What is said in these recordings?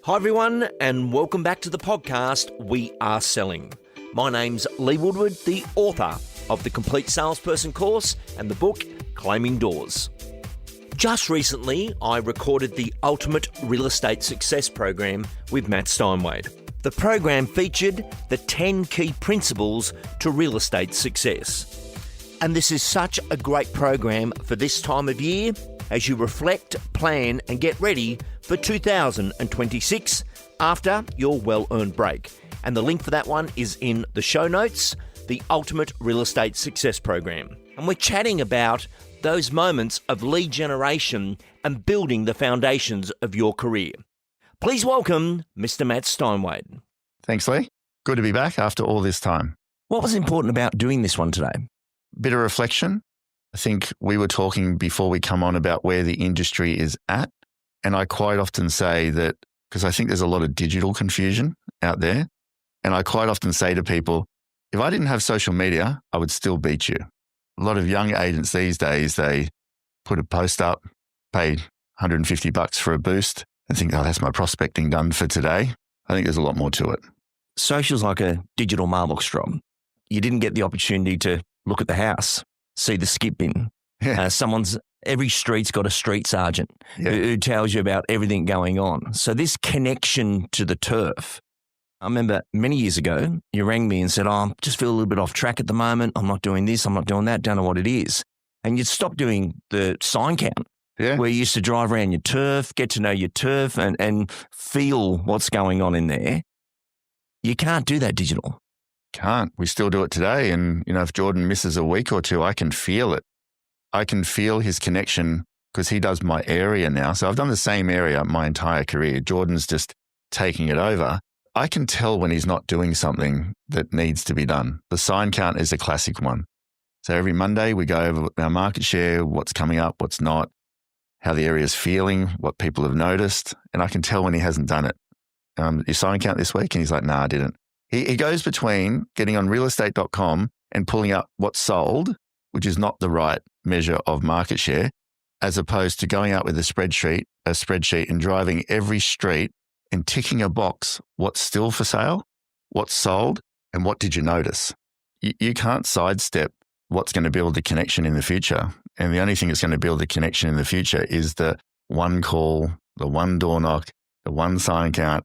Hi everyone, and welcome back to the podcast We Are Selling. My name's Lee Woodward, the author of the Complete Salesperson course and the book Claiming Doors. Just recently, I recorded the Ultimate Real Estate Success Program with Matt Steinwede. The program featured the 10 key principles to real estate success. And this is such a great program for this time of year as you reflect, plan, and get ready for 2026 after your well-earned break. And the link for that one is in the show notes, the Ultimate Real Estate Success Program. And we're chatting about those moments of lead generation and building the foundations of your career. Please welcome Mr. Matt Steinwede. Thanks, Lee. Good to be back after all this time. What was important about doing this one today? Bit of reflection. I think we were talking before we come on about where the industry is at. And I quite often say that, because I think there's a lot of digital confusion out there. And I quite often say to people, if I didn't have social media, I would still beat you. A lot of young agents these days, they put a post up, pay $150 for a boost and think, oh, that's my prospecting done for today. I think there's a lot more to it. Social's like a digital Marlboro straw. You didn't get the opportunity to look at the house, see the skip bin. Yeah. Every street's got a street sergeant who tells you about everything going on. So this connection to the turf. I remember many years ago, you rang me and said, I just feel a little bit off track at the moment. I'm not doing this. I'm not doing that. Don't know what it is. And you'd stop doing the sign count where you used to drive around your turf, get to know your turf and feel what's going on in there. You can't do that digital. Can't. We still do it today. And, if Jordan misses a week or two, I can feel it. I can feel his connection because he does my area now. So I've done the same area my entire career. Jordan's just taking it over. I can tell when he's not doing something that needs to be done. The sign count is a classic one. So every Monday we go over our market share, what's coming up, what's not, how the area's feeling, what people have noticed. And I can tell when he hasn't done it. Your sign count this week? And he's like, nah, I didn't. He goes between getting on realestate.com and pulling up what's sold, which is not the right measure of market share, as opposed to going out with a spreadsheet and driving every street and ticking a box, what's still for sale, what's sold, and what did you notice? You can't sidestep what's going to build the connection in the future. And the only thing that's going to build the connection in the future is the one call, the one door knock, the one sign count.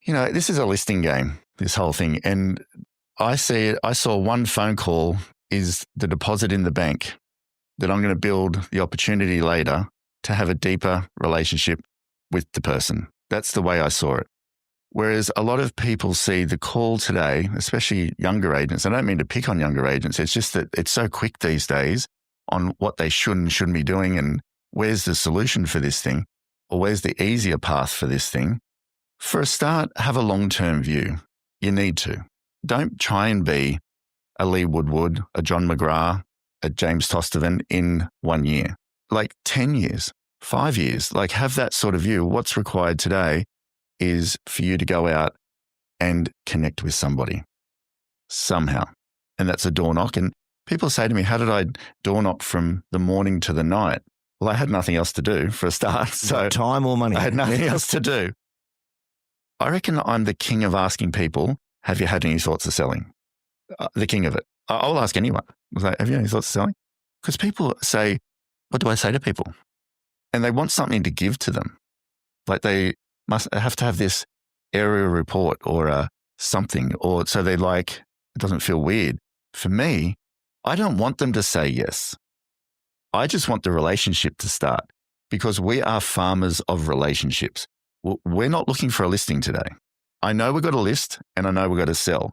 This is a listing game, this whole thing. And I saw one phone call is the deposit in the bank that I'm going to build the opportunity later to have a deeper relationship with the person. That's the way I saw it. Whereas a lot of people see the call today, especially younger agents. I don't mean to pick on younger agents. It's just that it's so quick these days on what they should and shouldn't be doing and where's the solution for this thing or where's the easier path for this thing. For a start, have a long-term view. You need to. Don't try and be a Lee Woodward, a John McGrath, a James Tostovan in 1 year. Like 10 years, 5 years, have that sort of view. What's required today is for you to go out and connect with somebody somehow. And that's a door knock. And people say to me, how did I door knock from the morning to the night? Well, I had nothing else to do for a start. So time or money. I had nothing else to do. I reckon I'm the king of asking people, have you had any thoughts of selling? The king of it. I'll ask anyone. I say, have you had any thoughts of selling? Because people say, what do I say to people? And they want something to give to them. They must have to have this area report or something, or so they it doesn't feel weird. For me, I don't want them to say yes. I just want the relationship to start because we are farmers of relationships. We're not looking for a listing today. I know we've got a list and I know we've got to sell.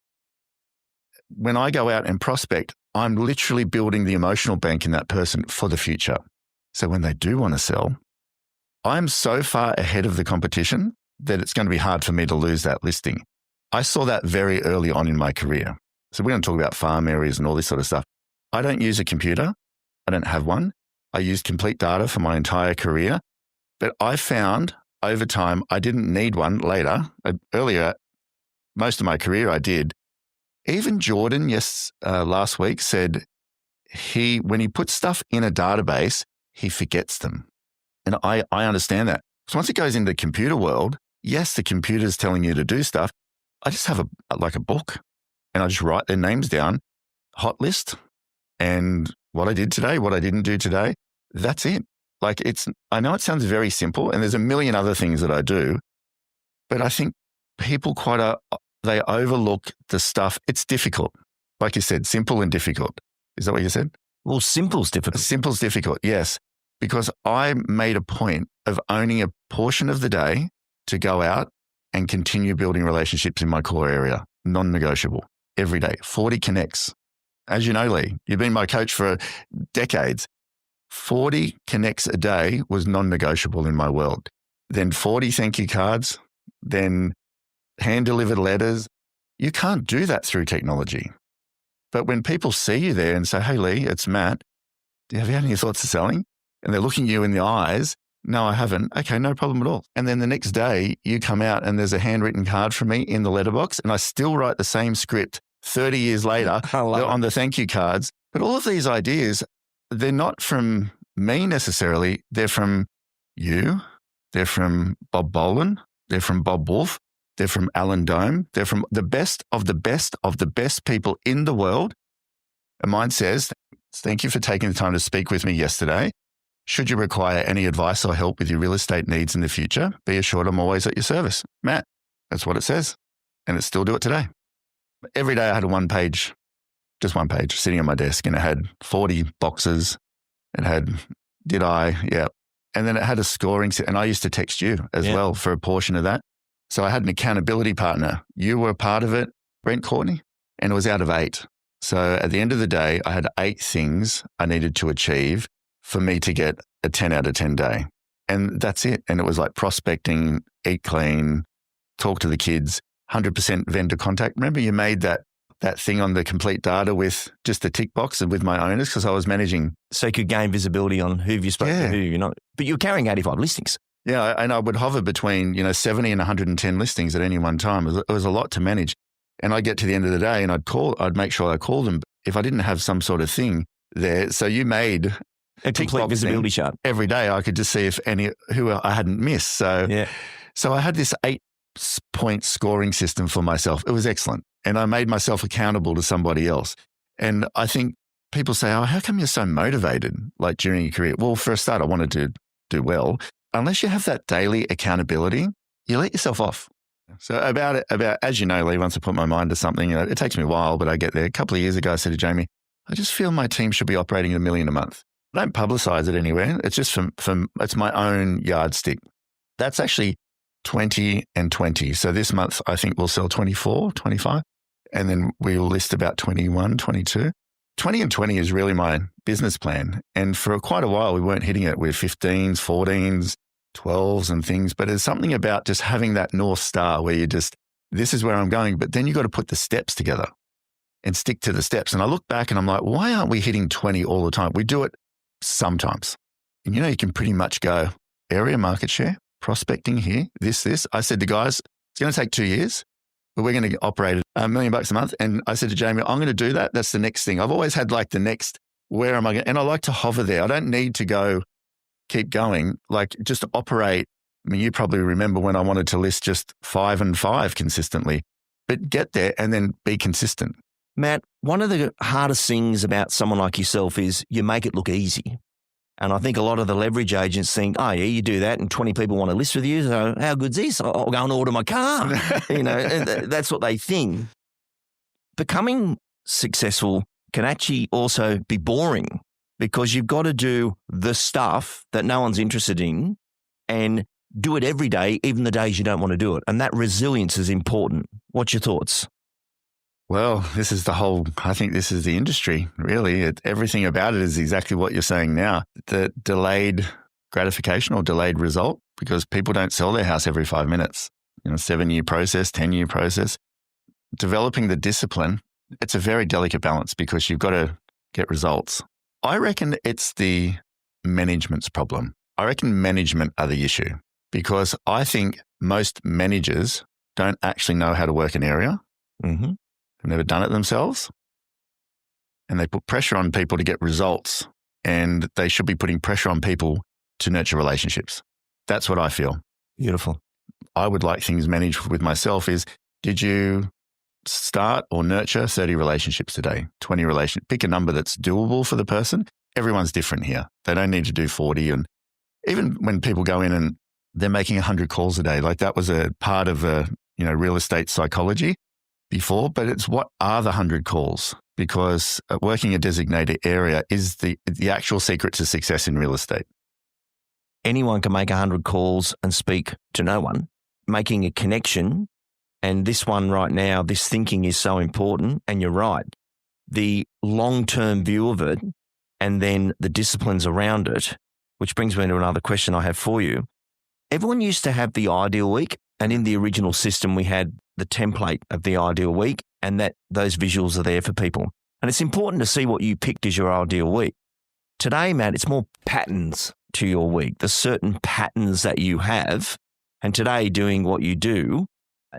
When I go out and prospect, I'm literally building the emotional bank in that person for the future. So when they do want to sell, I'm so far ahead of the competition that it's going to be hard for me to lose that listing. I saw that very early on in my career. So we're going to talk about farm areas and all this sort of stuff. I don't use a computer. I don't have one. I used complete data for my entire career. But I found over time, I didn't need one later. Earlier, most of my career I did. Even Jordan, last week said when he puts stuff in a database, he forgets them. And I understand that. So once it goes into the computer world, yes, the computer's telling you to do stuff. I just have a book and I just write their names down, hot list, and what I did today, what I didn't do today. That's it. Like I know it sounds very simple and there's a million other things that I do, but I think people they overlook the stuff. It's difficult. Like you said, simple and difficult. Is that what you said? Well, simple's difficult. Simple's difficult, yes. Because I made a point of owning a portion of the day to go out and continue building relationships in my core area. Non-negotiable. Every day. 40 connects. As you know, Lee, you've been my coach for decades. 40 connects a day was non-negotiable in my world. Then 40 thank you cards, then hand-delivered letters. You can't do that through technology. But when people see you there and say, hey, Lee, it's Matt, have you had any thoughts of selling? And they're looking you in the eyes. No, I haven't. Okay, no problem at all. And then the next day you come out and there's a handwritten card from me in the letterbox and I still write the same script 30 years later on the thank you cards. But all of these ideas, they're not from me necessarily. They're from you. They're from Bob Boland. They're from Bob Wolf. They're from Alan Dome. They're from the best of the best of the best people in the world. And mine says, thank you for taking the time to speak with me yesterday. Should you require any advice or help with your real estate needs in the future, be assured I'm always at your service. Matt, that's what it says. And it still do it today. Every day I had just one page sitting on my desk and it had 40 boxes. It had, did I? Yeah. And then it had a scoring set. And I used to text you as well for a portion of that. So I had an accountability partner. You were a part of it, Brent Courtney, and it was out of 8. So at the end of the day, I had 8 things I needed to achieve for me to get a 10 out of 10 day. And that's it. And it was like prospecting, eat clean, talk to the kids, 100% vendor contact. Remember you made that thing on the complete data with just the tick box and with my owners because I was managing. So you could gain visibility on who you spoke to, who you're not. But you're carrying 85 listings. Yeah, and I would hover between 70 and 110 listings at any one time. It was a lot to manage. And I'd get to the end of the day and I'd make sure I called them if I didn't have some sort of thing there. So you made a complete visibility chart. Every day I could just see who I hadn't missed. So I had this 8-point scoring system for myself. It was excellent. And I made myself accountable to somebody else. And I think people say, oh, how come you're so motivated like during your career? Well, for a start, I wanted to do well. Unless you have that daily accountability, you let yourself off. So about as you know, Lee, once I put my mind to something, it takes me a while, but I get there. A couple of years ago, I said to Jamie, I just feel my team should be operating at $1 million a month. I don't publicize it anywhere. It's just it's my own yardstick. That's actually 20 and 20. So this month, I think we'll sell 24, 25, and then we'll list about 21, 22. 20 and 20 is really my business plan. And for quite a while, we weren't hitting it with 15s, 14s, 12s and things. But there's something about just having that North Star where this is where I'm going. But then you got to put the steps together and stick to the steps. And I look back and I'm like, why aren't we hitting 20 all the time? We do it sometimes. And you can pretty much go area market share, prospecting here, this. I said to guys, it's going to take 2 years. But we're going to operate $1 million a month. And I said to Jamie, I'm going to do that. That's the next thing. I've always had like the next, where am I going? And I like to hover there. I don't need to keep going, like just operate. I mean, you probably remember when I wanted to list just 5 and 5 consistently, but get there and then be consistent. Matt, one of the hardest things about someone like yourself is you make it look easy. And I think a lot of the leverage agents think, oh, yeah, you do that and 20 people want to list with you. So how good's this? I'll go and order my car. That's what they think. Becoming successful can actually also be boring because you've got to do the stuff that no one's interested in and do it every day, even the days you don't want to do it. And that resilience is important. What's your thoughts? Well, I think this is the industry, really. Everything about it is exactly what you're saying now. The delayed gratification or delayed result, because people don't sell their house every 5 minutes. 7-year process, 10-year process. Developing the discipline, it's a very delicate balance because you've got to get results. I reckon it's the management's problem. I reckon management are the issue because I think most managers don't actually know how to work an area. Mm-hmm. They've never done it themselves. And they put pressure on people to get results. And they should be putting pressure on people to nurture relationships. That's what I feel. Beautiful. I would like things managed with myself is, did you start or nurture 30 relationships today, 20 relationships? Pick a number that's doable for the person. Everyone's different here. They don't need to do 40. And even when people go in and they're making 100 calls a day, like that was a part of real estate psychology before, but it's what are the 100 calls? Because working a designated area is the actual secret to success in real estate. Anyone can make 100 calls and speak to no one, making a connection. And this one right now, this thinking is so important. And you're right. The long-term view of it and then the disciplines around it, which brings me to another question I have for you. Everyone used to have the ideal week. And in the original system, we had the template of the ideal week and that those visuals are there for people. And it's important to see what you picked as your ideal week. Today, Matt, it's more patterns to your week, the certain patterns that you have. And today, doing what you do,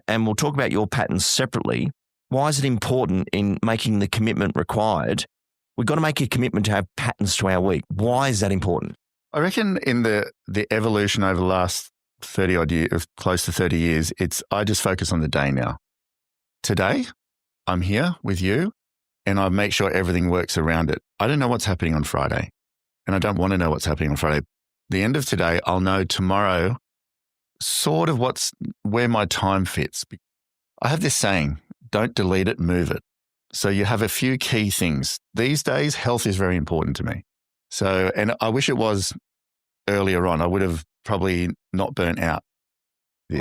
and we'll talk about your patterns separately. Why is it important in making the commitment required? We've got to make a commitment to have patterns to our week. Why is that important? I reckon in the evolution over the last 30 odd years, close to 30 years, I just focus on the day now. Today, I'm here with you and I make sure everything works around it. I don't know what's happening on Friday and I don't want to know what's happening on Friday. The end of today, I'll know tomorrow sort of where my time fits. I have this saying, don't delete it, move it. So you have a few key things. These days, health is very important to me. So, and I wish it was earlier on. I would have probably not burnt out.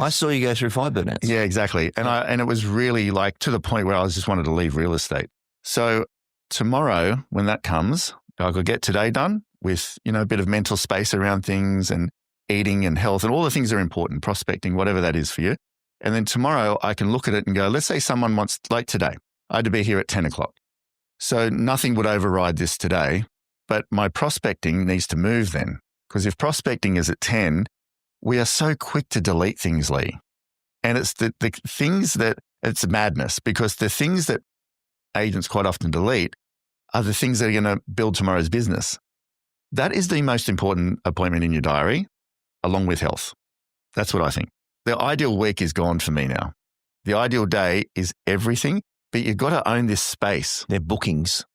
I saw you go through 5 burnouts. Yeah, exactly. And it was really like to the point where I just wanted to leave real estate. So tomorrow, when that comes, I could get today done with, a bit of mental space around things and eating and health and all the things that are important, prospecting, whatever that is for you. And then tomorrow I can look at it and go, let's say someone wants, like today, I had to be here at 10 o'clock. So nothing would override this today, but my prospecting needs to move then. Because if prospecting is at 10, we are so quick to delete things, Lee. And it's the things that, it's madness because the things that agents quite often delete are the things that are going to build tomorrow's business. That is the most important appointment in your diary, along with health. That's what I think. The ideal week is gone for me now. The ideal day is everything, but you've got to own this space. They're bookings.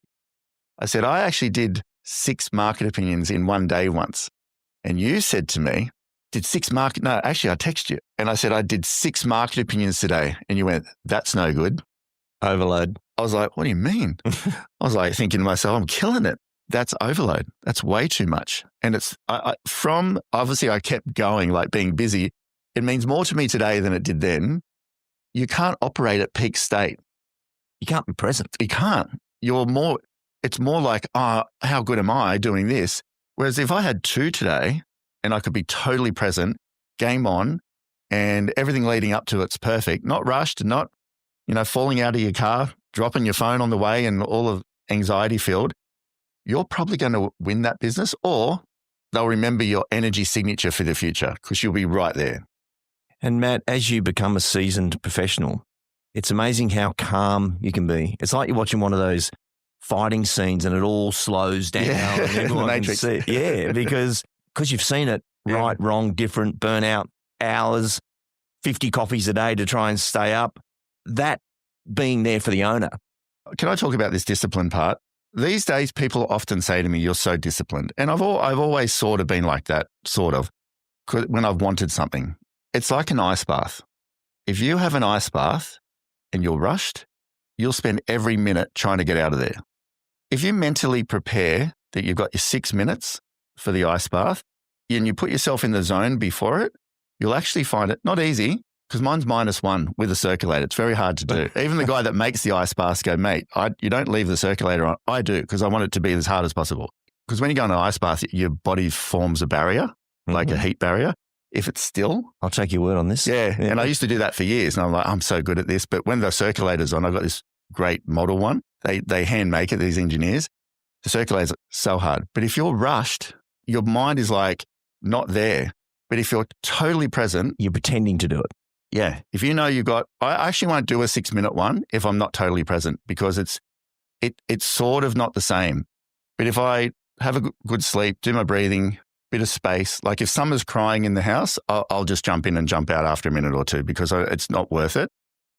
I said, I actually did 6 market opinions in one day once. And you said to me, I text you. And I said, I did 6 market opinions today. And you went, that's no good. Overload. I was like, what do you mean? I was like thinking to myself, I'm killing it. That's overload. That's way too much. And it's obviously I kept going, like being busy. It means more to me today than it did then. You can't operate at peak state. You can't be present. You can't. It's more like, how good am I doing this? Whereas if I had 2 today and I could be totally present, game on, and everything leading up to it's perfect, not rushed, not, falling out of your car, dropping your phone on the way and all of anxiety filled, you're probably going to win that business, or they'll remember your energy signature for the future because you'll be right there. And Matt, as you become a seasoned professional, it's amazing how calm you can be. It's like you're watching one of those fighting scenes and it all slows down. Yeah, and everyone the can Matrix. see. Yeah, because you've seen it right, wrong, different, burnout, hours, 50 coffees a day to try and stay up. That being there for the owner. Can I talk about this discipline part? These days, people often say to me, you're so disciplined. And I've always sort of been like that, sort of, when I've wanted something. It's like an ice bath. If you have an ice bath and you're rushed, you'll spend every minute trying to get out of there. If you mentally prepare that you've got your 6 minutes for the ice bath and you put yourself in the zone before it, you'll actually find it not easy, because mine's -1 with a circulator. It's very hard to do. Even the guy that makes the ice baths go, mate, you don't leave the circulator on. I do, because I want it to be as hard as possible. Because when you go in an ice bath, your body forms a barrier, like a heat barrier. If it's still. I'll take your word on this. Yeah. And I used to do that for years. And I'm like, I'm so good at this. But when the circulator's on, I've got this great model one. They hand make it, these engineers. The circulator's so hard. But if you're rushed, your mind is like not there. But if you're totally present. You're pretending to do it. Yeah. If you know I actually won't do a 6-minute one if I'm not totally present, because it's sort of not the same. But if I have a good sleep, do my breathing, bit of space. Like if someone's crying in the house, I'll just jump in and jump out after a minute or two because it's not worth it.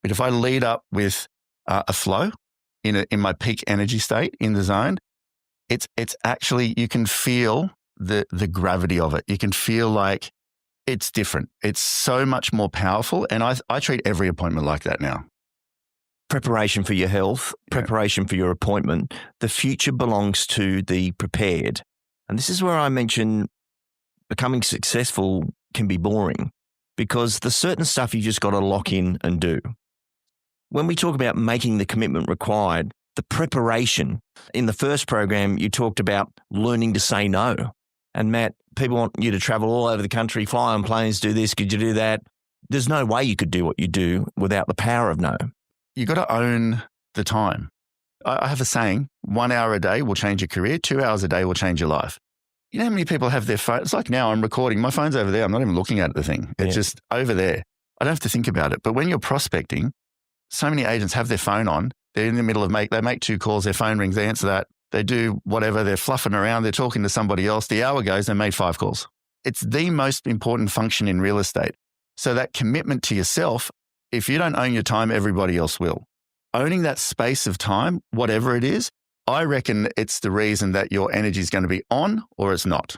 But if I lead up with a flow in my peak energy state in the zone, it's actually, you can feel the gravity of it. You can feel like it's different. It's so much more powerful. And I treat every appointment like that now. Preparation for your health, preparation for your appointment. The future belongs to the prepared. And this is where I mention becoming successful can be boring because there's certain stuff you just got to lock in and do. When we talk about making the commitment required, the preparation, in the first program, you talked about learning to say no. And Matt, people want you to travel all over the country, fly on planes, do this, could you do that? There's no way you could do what you do without the power of no. You got to own the time. I have a saying, 1 hour a day will change your career, 2 hours a day will change your life. You know how many people have their phone? It's like now I'm recording. My phone's over there. I'm not even looking at the thing. It's just over there. I don't have to think about it. But when you're prospecting, so many agents have their phone on. They're in the middle of they make 2 calls. Their phone rings. They answer that. They do whatever. They're fluffing around. They're talking to somebody else. The hour goes. They made 5 calls. It's the most important function in real estate. So that commitment to yourself, if you don't own your time, everybody else will. Owning that space of time, whatever it is, I reckon it's the reason that your energy is going to be on or it's not.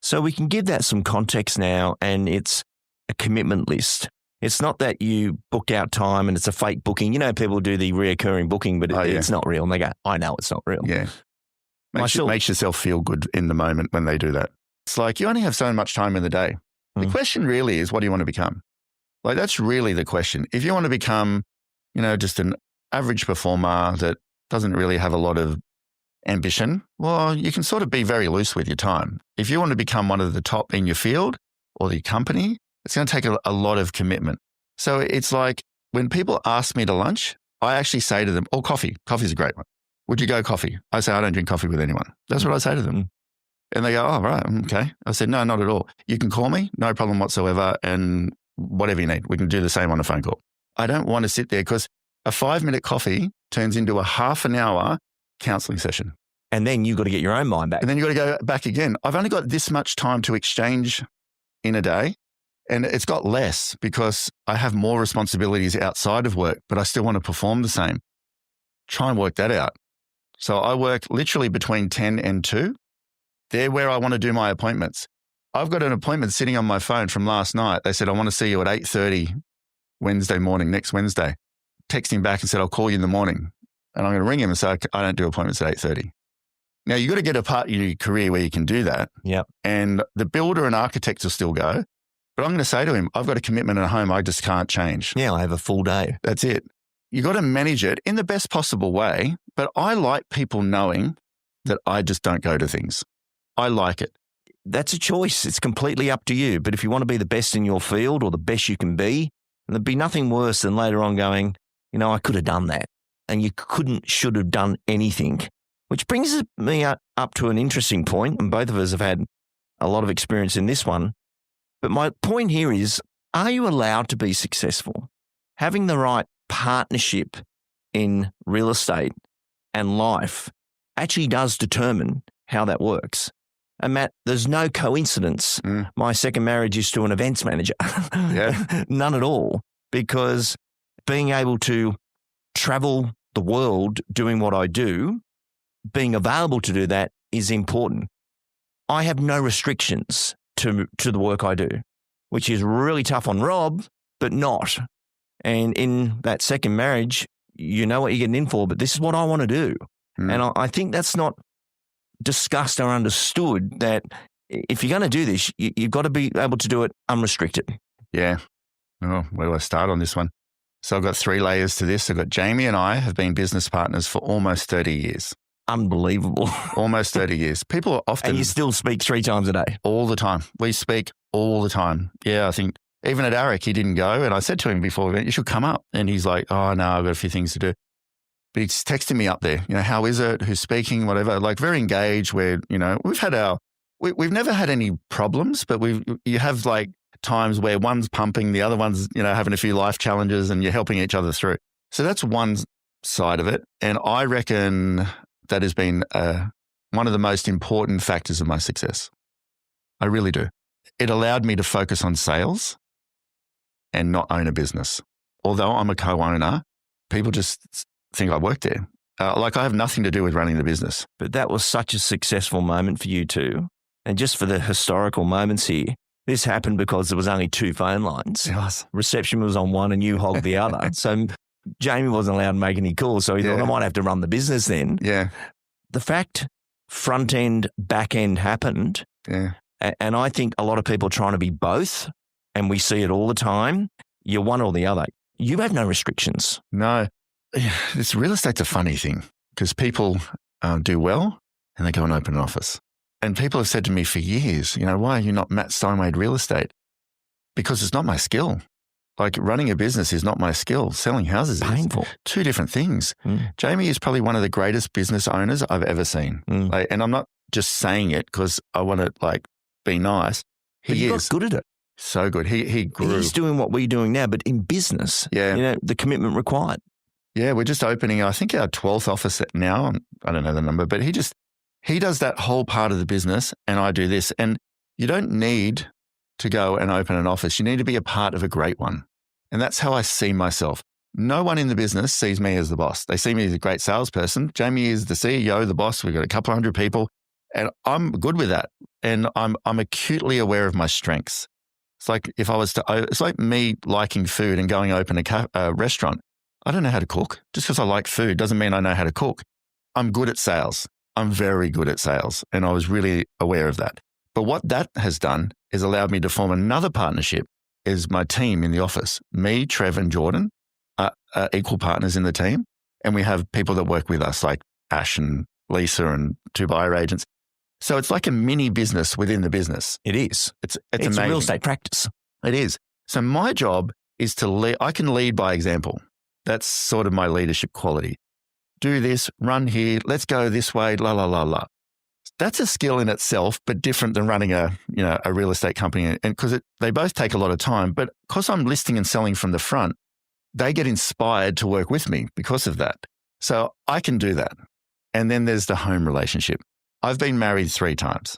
So we can give that some context now, and it's a commitment list. It's not that you book out time and it's a fake booking. You know, people do the reoccurring booking, but it's not real. And they go, I know it's not real. Yeah. Makes yourself feel good in the moment when they do that. It's like you only have so much time in the day. The question really is, what do you want to become? Like, that's really the question. If you want to become, just an average performer that doesn't really have a lot of ambition, well, you can sort of be very loose with your time. If you want to become one of the top in your field or the company, it's going to take a lot of commitment. So it's like when people ask me to lunch, I actually say to them, coffee. Coffee's a great one. Would you go coffee? I say, I don't drink coffee with anyone. That's what I say to them. And they go, oh, right, okay. I said, no, not at all. You can call me, no problem whatsoever, and whatever you need. We can do the same on a phone call. I don't want to sit there because a 5-minute coffee turns into a half an hour counseling session. And then you've got to get your own mind back. And then you've got to go back again. I've only got this much time to exchange in a day. And it's got less because I have more responsibilities outside of work, but I still want to perform the same. Try and work that out. So I work literally between 10 and 2. They're where I want to do my appointments. I've got an appointment sitting on my phone from last night. They said, I want to see you at 8:30 Wednesday morning, next Wednesday. Text him back and said, I'll call you in the morning. And I'm going to ring him and say, I don't do appointments at 8:30. Now, you've got to get a part of your career where you can do that. Yep. And the builder and architect will still go. But I'm going to say to him, I've got a commitment at home I just can't change. Yeah, I have a full day. That's it. You got to manage it in the best possible way. But I like people knowing that I just don't go to things. I like it. That's a choice. It's completely up to you. But if you want to be the best in your field or the best you can be, there'd be nothing worse than later on going, I could have done that. And you should have done anything. Which brings me up to an interesting point, and both of us have had a lot of experience in this one. But my point here is, are you allowed to be successful? Having the right partnership in real estate and life actually does determine how that works. And Matt, there's no coincidence. My second marriage is to an events manager. Yeah. None at all. Because being able to travel the world doing what I do, being available to do that is important. I have no restrictions to the work I do, which is really tough on Rob, but not. And in that second marriage, you know what you're getting in for, but this is what I want to do. And I think that's not discussed or understood, that if you're going to do this, you've got to be able to do it unrestricted. Yeah. Oh, where do I start on this one? So I've got 3 layers to this. I've got Jamie and I have been business partners for almost 30 years. Unbelievable. Almost 30 years. People are often... And you still speak 3 times a day? All the time. We speak all the time. Yeah, I think even at ARIC, he didn't go. And I said to him before, you should come up. And he's like, oh, no, I've got a few things to do. But he's texting me up there, how is it? Who's speaking? Whatever. Like, very engaged where, we've had we've never had any problems, but you have like times where one's pumping, the other one's, having a few life challenges, and you're helping each other through. So that's one side of it. And I reckon that has been one of the most important factors of my success. I really do. It allowed me to focus on sales and not own a business. Although I'm a co-owner, people just think I work there. Like I have nothing to do with running the business. But that was such a successful moment for you two. And just for the historical moments here, this happened because there was only 2 phone lines. Yes. Reception was on one and you hogged the other. So Jamie wasn't allowed to make any calls. So he thought, I might have to run the business then. Yeah. The fact front end, back end happened. Yeah. And I think a lot of people are trying to be both, and we see it all the time. You're one or the other. You have no restrictions. No. This real estate's a funny thing because people do well and they go and open an office. And people have said to me for years, why are you not Matt Steinwade real estate? Because it's not my skill. Like running a business is not my skill. Selling houses is painful. 2 different things. Jamie is probably one of the greatest business owners I've ever seen. And I'm not just saying it because I want to be nice. He got good at it. So good. He grew. He's doing what we're doing now, but in business. Yeah. The commitment required. Yeah, we're just opening, I think, our 12th office now. I don't know the number, but he does that whole part of the business and I do this. And you don't need to go and open an office. You need to be a part of a great one. And that's how I see myself. No one in the business sees me as the boss. They see me as a great salesperson. Jamie is the CEO, the boss. We've got a couple hundred people and I'm good with that. And I'm acutely aware of my strengths. It's like it's like me liking food and going open a restaurant. I don't know how to cook. Just because I like food doesn't mean I know how to cook. I'm good at sales. I'm very good at sales. And I was really aware of that. But what that has done is allowed me to form another partnership is my team in the office. Me, Trev and Jordan are equal partners in the team. And we have people that work with us like Ash and Lisa and 2 buyer agents. So it's like a mini business within the business. It is. It's amazing. A real estate practice. It is. So my job is to lead. I can lead by example. That's sort of my leadership quality. Do this, run here, let's go this way, la, la, la, la. That's a skill in itself, but different than running a real estate company. And because they both take a lot of time, but because I'm listing and selling from the front, they get inspired to work with me because of that. So I can do that. And then there's the home relationship. I've been married 3 times.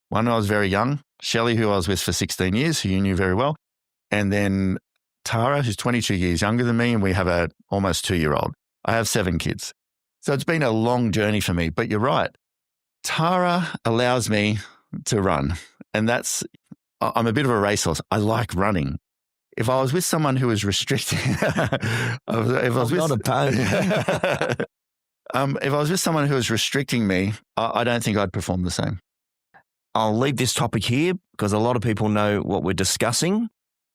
One, I was very young, Shelley, who I was with for 16 years, who you knew very well. And then Tara, who's 22 years younger than me, and we have a almost 2-year-old. I have 7 kids. So it's been a long journey for me, but you're right. Tara allows me to run. And I'm a bit of a racehorse. I like running. If I was with someone who was restricting, if I was with someone who was restricting me, I don't think I'd perform the same. I'll leave this topic here because a lot of people know what we're discussing.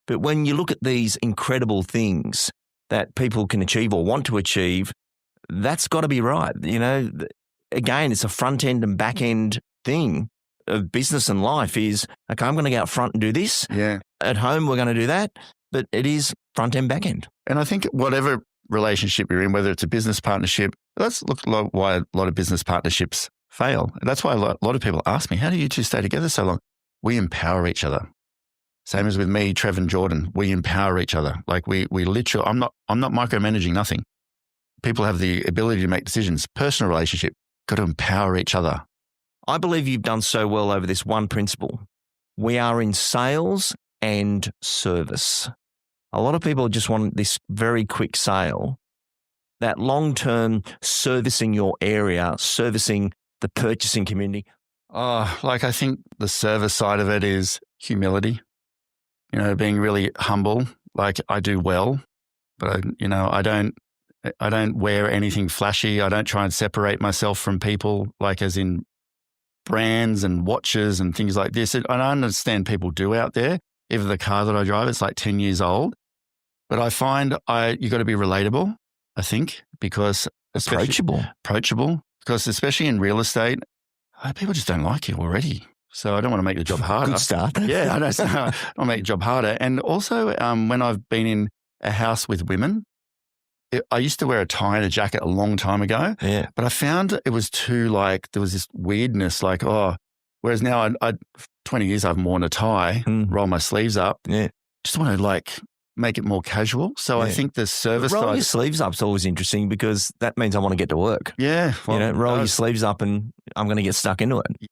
But when you look at these incredible things that people can achieve or want to achieve, that's got to be right. Again, it's a front end and back end thing of business and life is, okay, I'm going to go out front and do this. Yeah. At home, we're going to do that. But it is front end, back end. And I think whatever relationship you're in, whether it's a business partnership, that's why a lot of business partnerships fail. And that's why a lot of people ask me, how do you 2 stay together so long? We empower each other. Same as with me, Trev and Jordan, we empower each other. Like we literally, I'm not micromanaging nothing. People have the ability to make decisions. Personal relationship, got to empower each other. I believe you've done so well over this one principle. We are in sales and service. A lot of people just want this very quick sale. That long-term servicing your area, servicing the purchasing community. I think the service side of it is humility. Being really humble. Like I do well, but I don't wear anything flashy. I don't try and separate myself from people, like as in brands and watches and things like this. I understand people do out there. Even the car that I drive, it's like 10 years old. But I find you got to be relatable, I think, because approachable, because especially in real estate, people just don't like you already. So I don't want to make the job harder. Good start. Yeah, I don't I'll make the job harder. And also when I've been in a house with women, I used to wear a tie and a jacket a long time ago. Yeah. But I found it was too there was this weirdness whereas now 20 years I've worn a tie, roll my sleeves up. Yeah. Just want to make it more casual. So I think the service roll side, your sleeves up is always interesting because that means I want to get to work. Yeah. Well, roll your sleeves up and I'm going to get stuck into it.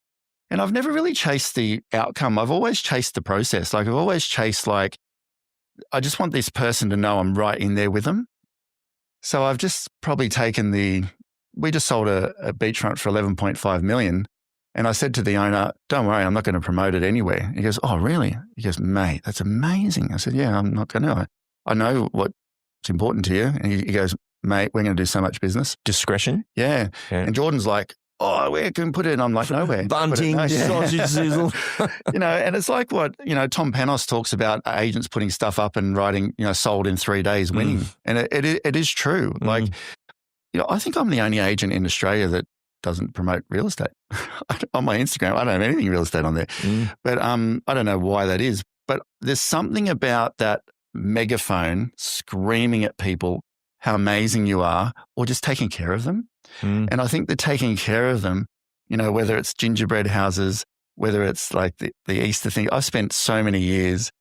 And I've never really chased the outcome. I've always chased the process. Like I've always chased I just want this person to know I'm right in there with them. So I've just probably taken we just sold a beachfront for 11.5 million. And I said to the owner, don't worry, I'm not going to promote it anywhere. He goes, oh, really? He goes, mate, that's amazing. I said, yeah, I'm not going to. I know what's important to you. And he goes, mate, we're going to do so much business. Discretion? Yeah. And Jordan's like, oh, where can we put it? And I'm like, nowhere. Bunting, sausage sizzle. And it's like what, Tom Panos talks about agents putting stuff up and writing, sold in 3 days winning. And it is true. Like, I think I'm the only agent in Australia that doesn't promote real estate. On my Instagram, I don't have anything real estate on there. But I don't know why that is. But there's something about that megaphone screaming at people how amazing you are, or just taking care of them. And I think that taking care of them, whether it's gingerbread houses, whether it's like the Easter thing, I've spent so many years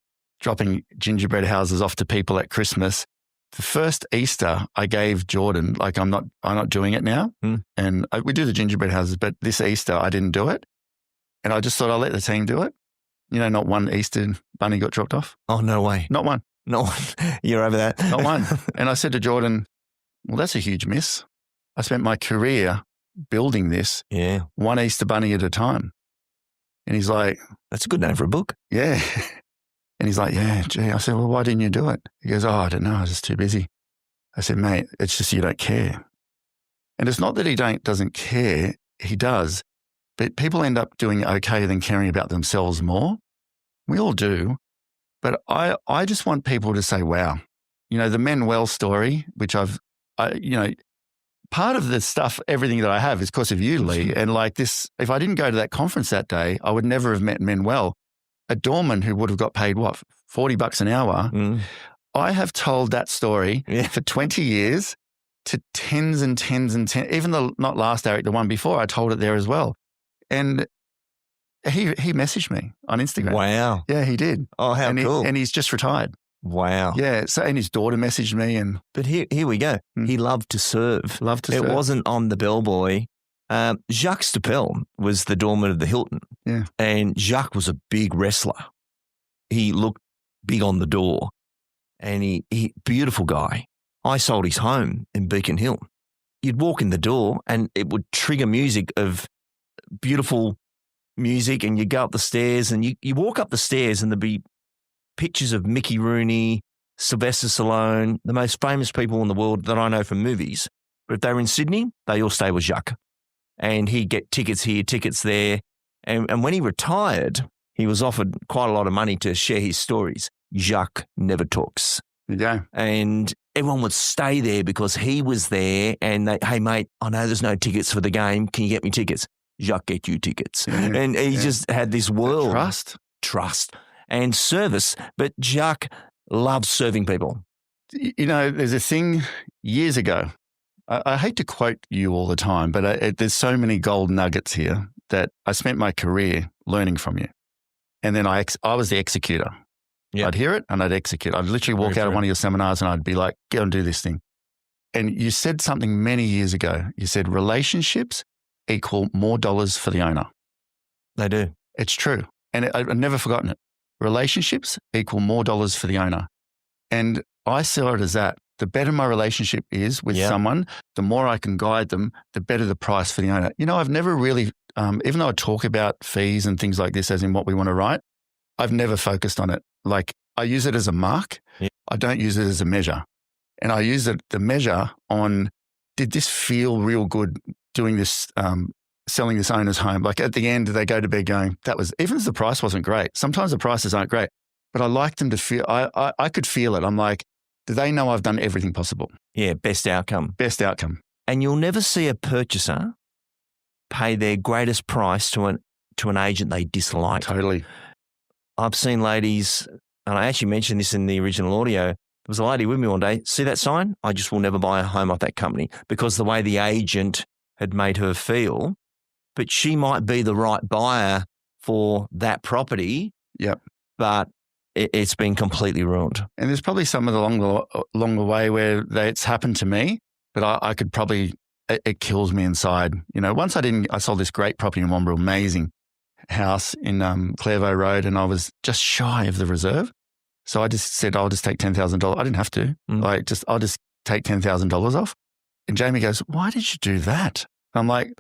dropping gingerbread houses off to people at Christmas. The first Easter I gave Jordan, like I'm not doing it now. And we do the gingerbread houses, but this Easter I didn't do it. And I just thought I'll let the team do it. Not one Easter bunny got dropped off. Oh, no way. Not one. Not one. You're over that. Not one. And I said to Jordan, well, that's a huge miss. I spent my career building this one Easter bunny at a time. And he's like, that's a good name for a book. Yeah. And he's like, yeah, gee. I said, well, why didn't you do it? He goes, oh, I don't know. I was just too busy. I said, mate, it's just you don't care. And it's not that he doesn't care. He does. But people end up doing okay than caring about themselves more. We all do. But I just want people to say, wow, the Manuel story, which part of the stuff, everything that I have is because of you, Lee. And like this, if I didn't go to that conference that day, I would never have met Manuel, a doorman who would have got paid, what, $40 an hour. I have told that story for 20 years to tens and tens and tens, even not last Eric, the one before, I told it there as well. And he messaged me on Instagram. Wow. Yeah, he did. Oh, how cool. And he's just retired. Wow. Yeah. So, and his daughter messaged me. But here we go. He loved to serve. It wasn't on the bellboy. Jacques Stapel was the doorman of the Hilton. Yeah. And Jacques was a big wrestler. He looked big on the door. And he beautiful guy. I sold his home in Beacon Hill. You'd walk in the door and it would trigger music of beautiful music, and you go up the stairs and you walk up the stairs and there'd be pictures of Mickey Rooney, Sylvester Stallone, the most famous people in the world that I know from movies. But if they were in Sydney, they all stay with Jacques. And he'd get tickets here, tickets there. And when he retired, he was offered quite a lot of money to share his stories. Jacques never talks. Yeah. And everyone would stay there because he was there and they, hey, mate, I know there's no tickets for the game. Can you get me tickets? Jacques get you tickets. Yeah. And he just had this world. Trust and service. But Jacques loves serving people. There's a thing years ago. I hate to quote you all the time, but there's so many gold nuggets here that I spent my career learning from you. And then I was the executor. Yep. I'd hear it and I'd execute. I'd literally walk out of one of your seminars and I'd be like, go and do this thing. And you said something many years ago. You said relationships equal more dollars for the owner. They do. It's true. And I've never forgotten it. Relationships equal more dollars for the owner. And I saw it as that. The better my relationship is with someone, the more I can guide them, the better the price for the owner. I've never really, even though I talk about fees and things like this as in what we want to write, I've never focused on it. Like I use it as a mark. Yeah. I don't use it as a measure. And I use the measure on, did this feel real good doing this, selling this owner's home? Like at the end, they go to bed going, even if the price wasn't great, sometimes the prices aren't great, but I like them to feel, I could feel it. I'm like, do they know I've done everything possible? Yeah, best outcome. Best outcome. And you'll never see a purchaser pay their greatest price to an agent they dislike. Totally. I've seen ladies, and I actually mentioned this in the original audio, there was a lady with me one day, see that sign? I just will never buy a home off that company because the way the agent had made her feel, but she might be the right buyer for that property. Yep. But it's been completely ruined. And there's probably some of along the way where it's happened to me, but I could probably, it kills me inside. Once I sold this great property in Wamberal, amazing. house in Clairvaux Road, and I was just shy of the reserve. So I just said, I'll just take $10,000. I didn't have to. I'll just take $10,000 off. And Jamie goes, why did you do that? And I'm like,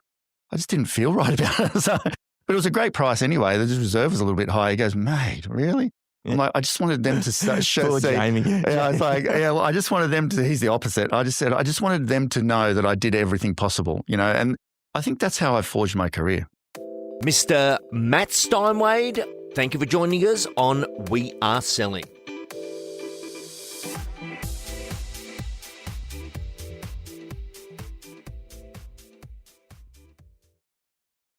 I just didn't feel right about it. But it was a great price anyway. The reserve was a little bit high. He goes, mate, really? I'm like, I just wanted them to show. Jamie. I was like, well, I just wanted them to, he's the opposite. I just said, I just wanted them to know that I did everything possible, and I think that's how I forged my career. Mr. Matt Steinwede, thank you for joining us on We Are Selling.